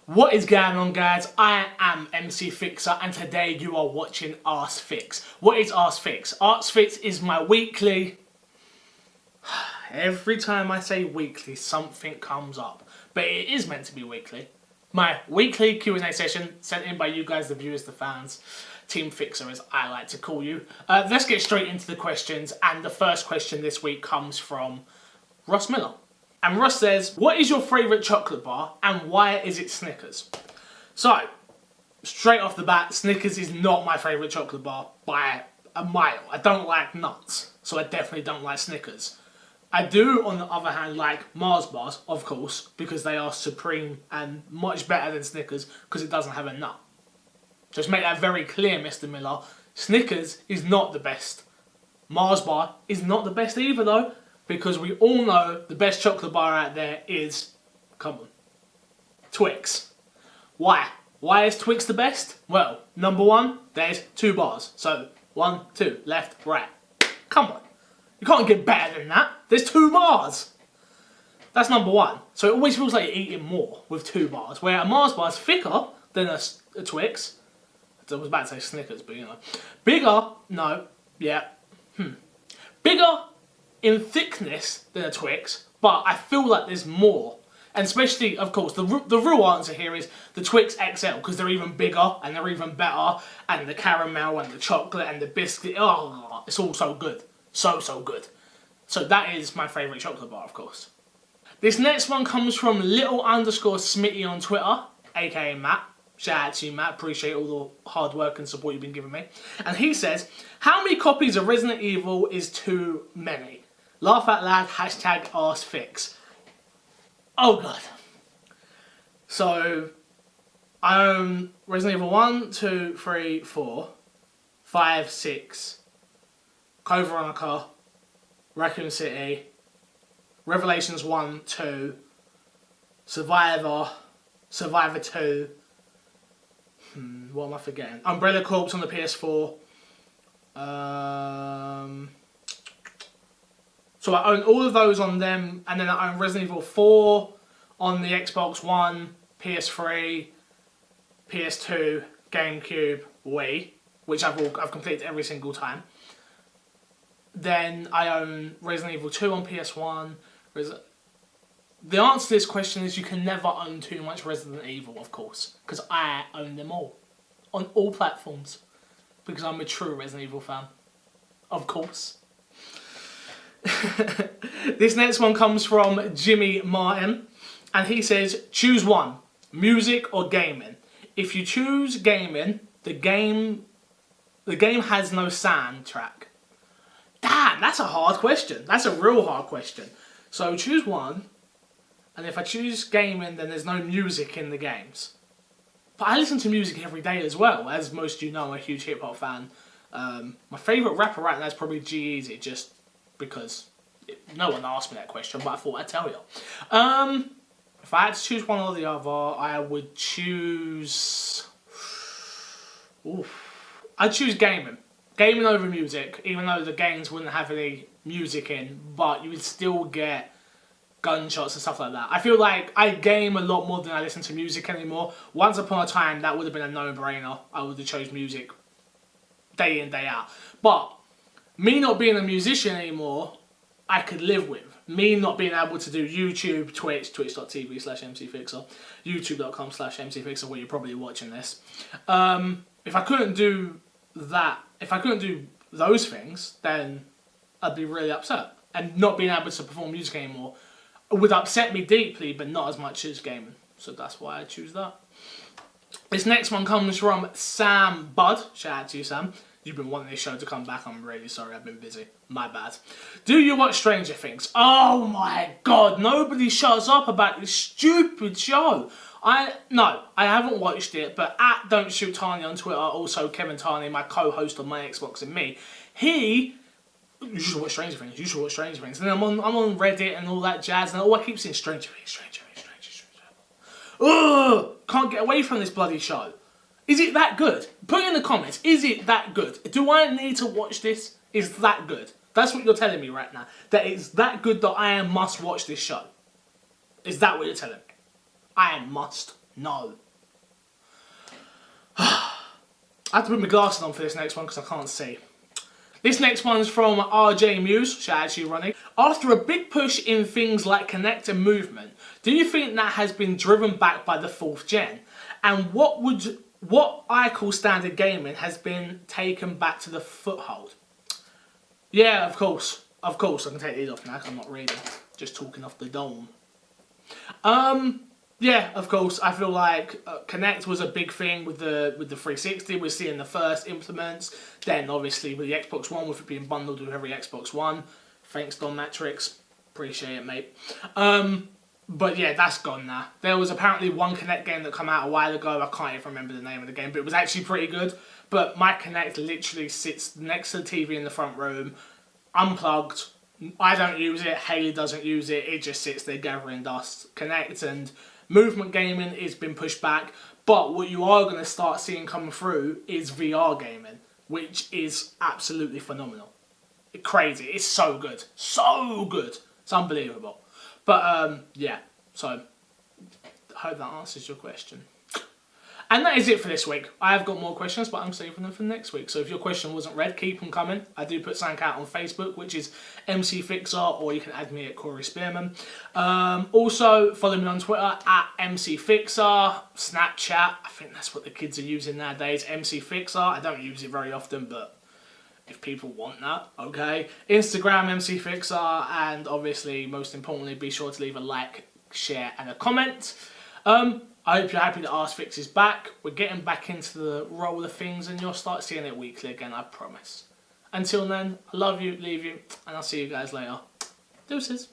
What is going on, guys? I am MC Fixer and today you are watching Ask Fix. What is Ask Fix? Ask Fix is my weekly... Every time I say weekly, something comes up. But it is meant to be weekly. My weekly Q&A session sent in by you guys, the viewers, the fans. Team Fixer, as I like to call you. Let's get straight into the questions. And the first question this week comes from Ross Miller. And Ross says, what is your favourite chocolate bar and why is it Snickers? So, straight off the bat, Snickers is not my favourite chocolate bar by a mile. I don't like nuts, so I definitely don't like Snickers. I do, on the other hand, like Mars bars, of course, because they are supreme and much better than Snickers because it doesn't have a nut. Just make that very clear, Mr. Miller. Snickers is not the best. Mars bar is not the best either, though. Because we all know the best chocolate bar out there is, come on, Twix. Why? Why is Twix the best? Well, number one, there's 2 bars. So, 1, 2, left, right. Come on. You can't get better than that. There's 2 bars. That's number one. So it always feels like you're eating more with 2 bars. Where a Mars bar is thicker than a Twix. I was about to say Snickers, but you know. Bigger, no, yeah. Bigger in thickness than a Twix, but I feel like there's more. And especially, of course, the real answer here is the Twix XL, because they're even bigger and they're even better, and the caramel and the chocolate and the biscuit, oh, it's all so good. So good. So that is my favourite chocolate bar, of course. This next one comes from little_Smitty on Twitter, aka Matt. Shout out to you, Matt. Appreciate all the hard work and support you've been giving me. And he says, how many copies of Resident Evil is too many? Laugh out loud, hashtag Ask Fix. Oh god. So, I own Resident Evil 1, 2, 3, 4, 5, 6, Code Veronica, Raccoon City, Revelations 1, 2, Survivor, Survivor 2, what am I forgetting? Umbrella Corps on the PS4. So I own all of those on them, and then I own Resident Evil 4 on the Xbox One, PS3, PS2, GameCube, Wii, which I've completed every single time. Then I own Resident Evil 2 on PS1. The answer to this question is you can never own too much Resident Evil, of course, because I own them all, on all platforms, because I'm a true Resident Evil fan, of course. This next one comes from Jimmy Martin, and he says, choose one, music or gaming. If you choose gaming, the game has no soundtrack. Damn, that's a hard question. That's a real hard question. So choose one, and if I choose gaming, then there's no music in the games. But I listen to music every day as well. As most of you know, I'm a huge hip-hop fan. My favourite rapper right now is probably G-Eazy, just because no one asked me that question, but I thought I'd tell you. If I had to choose one or the other, I would choose... I'd choose gaming. Gaming over music, even though the games wouldn't have any music in, but you would still get gunshots and stuff like that. I feel like I game a lot more than I listen to music anymore. Once upon a time, that would have been a no-brainer. I would have chose music day in, day out. But me not being a musician anymore, I could live with. Me not being able to do YouTube, Twitch, twitch.tv/MCFixer, youtube.com/MCFixer, where you're probably watching this. If I couldn't do that, if I couldn't do those things, then I'd be really upset. And not being able to perform music anymore would upset me deeply, but not as much as gaming. So that's why I choose that. This next one comes from Sam Budd. Shout out to you, Sam. You've been wanting this show to come back. I'm really sorry. I've been busy. My bad. Do you watch Stranger Things? Oh my god. Nobody shuts up about this stupid show. No, I haven't watched it, but at Don't Shoot Tanya on Twitter, also Kevin Tarney, my co-host on my Xbox and me, you should watch Stranger Things, you should watch Stranger Things. And then I'm on Reddit and all that jazz, and all I keep saying, Stranger Things, Stranger Things, Stranger Things. Ugh! Can't get away from this bloody show. Is it that good? Put it in the comments, is it that good? Do I need to watch this? Is that good? That's what you're telling me right now. That it's that good that I must watch this show. Is that what you're telling me? I must No. I have to put my glasses on for this next one because I can't see. This next one's from RJ Muse, shout out to you, Ronnie. After a big push in things like Connect and movement, do you think that has been driven back by the 4th gen? And what I call standard gaming has been taken back to the foothold? Yeah, of course. Of course, I can take these off now because I'm not reading. Just talking off the dome. Yeah, of course. I feel like Connect was a big thing with the 360. We're seeing the first implements. Then, obviously, with the Xbox One, with it being bundled with every Xbox One. Thanks, Don Matrix. Appreciate it, mate. But yeah, that's gone now. There was apparently one Connect game that came out a while ago. I can't even remember the name of the game, but it was actually pretty good. But my Connect literally sits next to the TV in the front room, unplugged. I don't use it. Haley doesn't use it. It just sits there gathering dust. Connect and movement gaming has been pushed back, but what you are going to start seeing come through is VR gaming, which is absolutely phenomenal. Crazy. It's so good. So good. It's unbelievable. But, yeah. So, I hope that answers your question. And that is it for this week. I have got more questions, but I'm saving them for next week. So if your question wasn't read, keep them coming. I do put something out on Facebook, which is MC Fixer, or you can add me at Corey Spearman. Also, follow me on Twitter at MC Fixer, Snapchat. I think that's what the kids are using nowadays, MC Fixer. I don't use it very often, but if people want that, okay. Instagram, MC Fixer, and obviously, most importantly, be sure to leave a like, share, and a comment. I hope you're happy that Ask Fix is back. We're getting back into the roll of things and you'll start seeing it weekly again, I promise. Until then, I love you, leave you, and I'll see you guys later. Deuces.